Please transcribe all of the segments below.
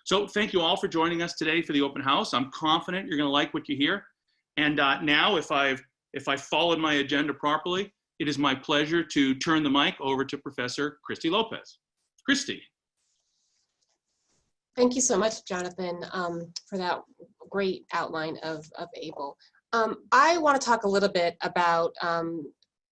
So thank you all for joining us today for the open house. I'm confident you're going to like what you hear. And now, if I followed my agenda properly, it is my pleasure to turn the mic over to Professor Christy Lopez. Christy. Thank you so much, Jonathan, for that great outline of Abel. I want to talk a little bit about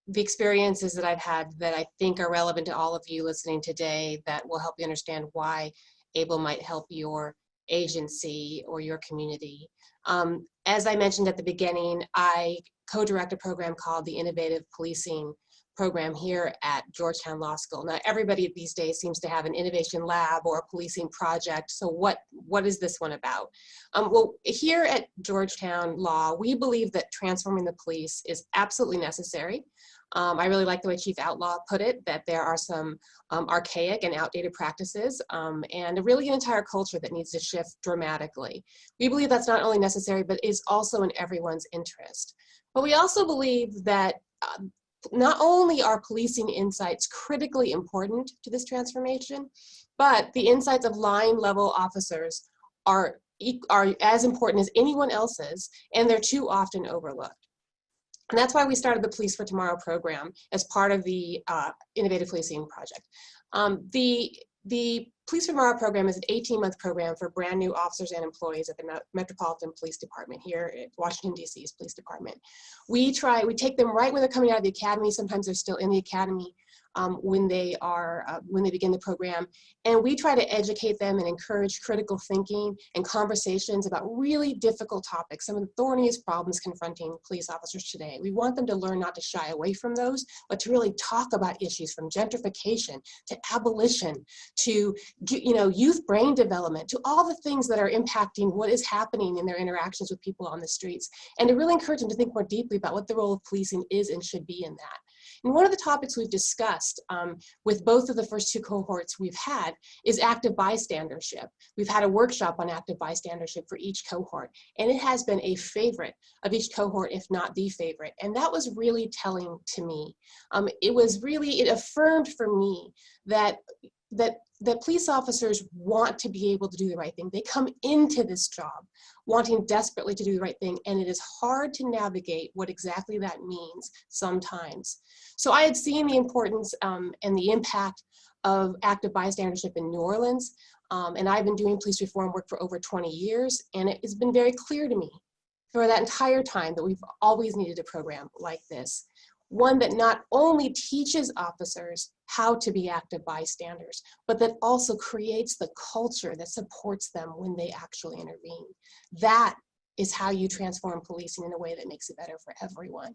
the experiences that I've had that I think are relevant to all of you listening today that will help you understand why Abel might help your agency or your community. As I mentioned at the beginning, I co-direct a program called the Innovative Policing Program here at Georgetown Law School. Now, everybody these days seems to have an innovation lab or a policing project. So what is this one about? Well, here at Georgetown Law, we believe that transforming the police is absolutely necessary. I really like the way Chief Outlaw put it, that there are some archaic and outdated practices and really an entire culture that needs to shift dramatically. We believe that's not only necessary, but is also in everyone's interest. But we also believe that not only are policing insights critically important to this transformation, but the insights of line level officers are as important as anyone else's, and they're too often overlooked. And that's why we started the Police for Tomorrow program as part of the Innovative Policing Project. The Police for Tomorrow program is an 18-month program for brand new officers and employees at the Metropolitan Police Department here at Washington, D.C.'s Police Department. We take them right when they're coming out of the academy. Sometimes they're still in the academy when they begin the program. And we try to educate them and encourage critical thinking and conversations about really difficult topics, some of the thorniest problems confronting police officers today. We want them to learn not to shy away from those, but to really talk about issues from gentrification to abolition to youth brain development, to all the things that are impacting what is happening in their interactions with people on the streets, and to really encourage them to think more deeply about what the role of policing is and should be in that. And one of the topics we've discussed with both of the first two cohorts we've had is active bystandership. We've had a workshop on active bystandership for each cohort, and it has been a favorite of each cohort, if not the favorite. And that was really telling to me. It affirmed for me that police officers want to be able to do the right thing. They come into this job wanting desperately to do the right thing, and it is hard to navigate what exactly that means sometimes. So I had seen the importance and the impact of active bystandership in New Orleans, and I've been doing police reform work for over 20 years, and it has been very clear to me for that entire time that we've always needed a program like this. One that not only teaches officers how to be active bystanders, but that also creates the culture that supports them when they actually intervene. That is how you transform policing in a way that makes it better for everyone.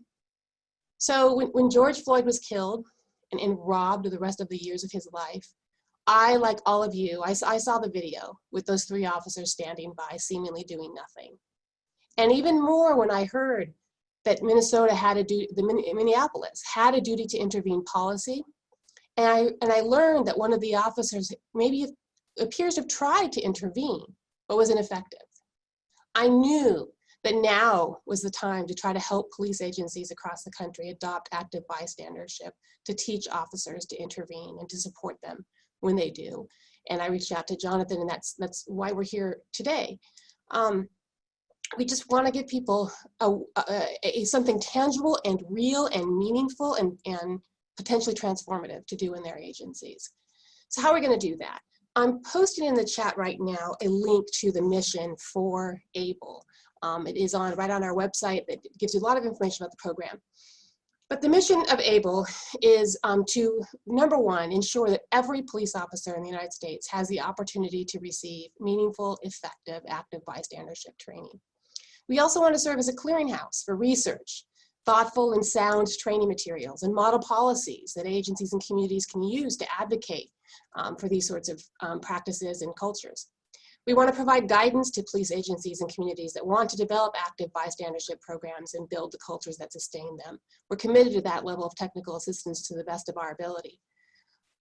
So when George Floyd was killed and robbed of the rest of the years of his life, I, like all of you, I saw the video with those three officers standing by, seemingly doing nothing. And even more when I heard that Minnesota Minneapolis had a duty to intervene policy. And I learned that one of the officers maybe appears to have tried to intervene, but was ineffective. I knew that now was the time to try to help police agencies across the country adopt active bystandership, to teach officers to intervene and to support them when they do. And I reached out to Jonathan, and that's why we're here today. We just want to give people something tangible and real and meaningful and potentially transformative to do in their agencies. So how are we going to do that? I'm posting in the chat right now a link to the mission for Abel. It is right on our website. It gives you a lot of information about the program. But the mission of Abel is to, number one, ensure that every police officer in the United States has the opportunity to receive meaningful, effective, active bystandership training. We also want to serve as a clearinghouse for research, thoughtful and sound training materials, and model policies that agencies and communities can use to advocate for these sorts of practices and cultures. We want to provide guidance to police agencies and communities that want to develop active bystandership programs and build the cultures that sustain them. We're committed to that level of technical assistance to the best of our ability.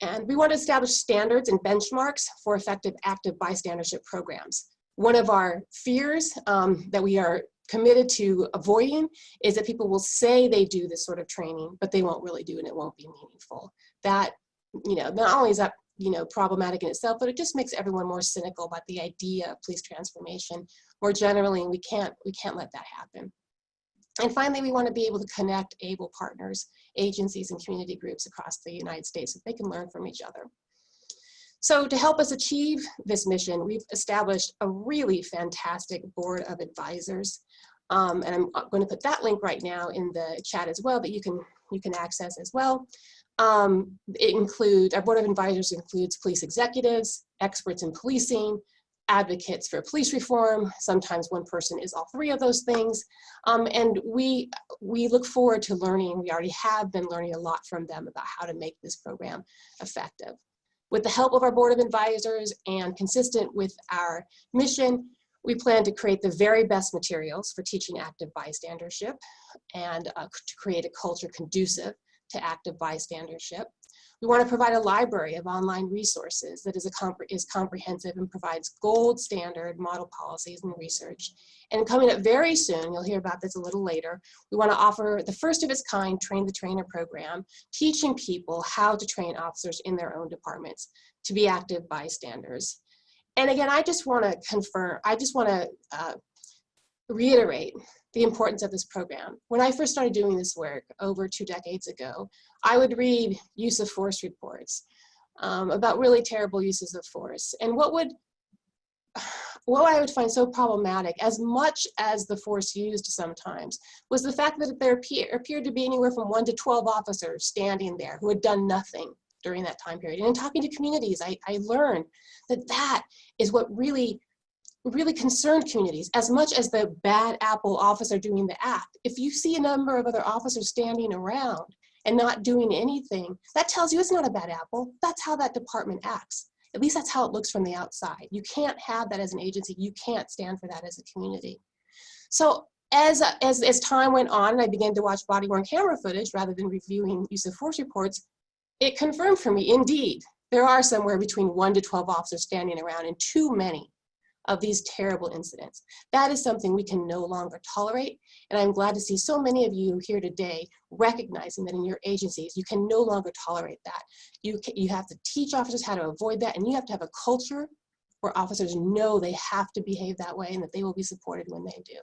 And we want to establish standards and benchmarks for effective active bystandership programs. One of our fears that we are committed to avoiding is that people will say they do this sort of training, but they won't really do it and it won't be meaningful. That, not only is that problematic in itself, but it just makes everyone more cynical about the idea of police transformation more generally, and we can't let that happen. And finally, we want to be able to connect ABLE partners, agencies, and community groups across the United States so they can learn from each other. So to help us achieve this mission, we've established a really fantastic board of advisors. And I'm going to put that link right now in the chat as well that you can access as well. It includes, our board of advisors includes police executives, experts in policing, advocates for police reform. Sometimes one person is all three of those things. And we look forward to learning. We already have been learning a lot from them about how to make this program effective. With the help of our board of advisors and consistent with our mission, we plan to create the very best materials for teaching active bystandership and to create a culture conducive to active bystandership. We want to provide a library of online resources that is comprehensive and provides gold standard model policies and research. And coming up very soon, you'll hear about this a little later, we want to offer the first of its kind Train the Trainer program, teaching people how to train officers in their own departments to be active bystanders. And again, I just want to reiterate the importance of this program. When I first started doing this work over 2 decades ago, I would read use of force reports about really terrible uses of force. And what I would find so problematic, as much as the force used sometimes, was the fact that there appeared to be anywhere from 1 to 12 officers standing there who had done nothing during that time period. And in talking to communities, I learned that that is what really concerned communities as much as the bad apple officer doing the act. If you see a number of other officers standing around and not doing anything, that tells you it's not a bad apple. That's how that department acts. At least that's how it looks from the outside. You can't have that as an agency. You can't stand for that as a community. So as time went on and I began to watch body-worn camera footage rather than reviewing use of force reports, it confirmed for me, indeed, there are somewhere between 1 to 12 officers standing around and too many of these terrible incidents. That is something we can no longer tolerate, and I'm glad to see so many of you here today recognizing that in your agencies, you can no longer tolerate that. You have to teach officers how to avoid that, and you have to have a culture where officers know they have to behave that way and that they will be supported when they do.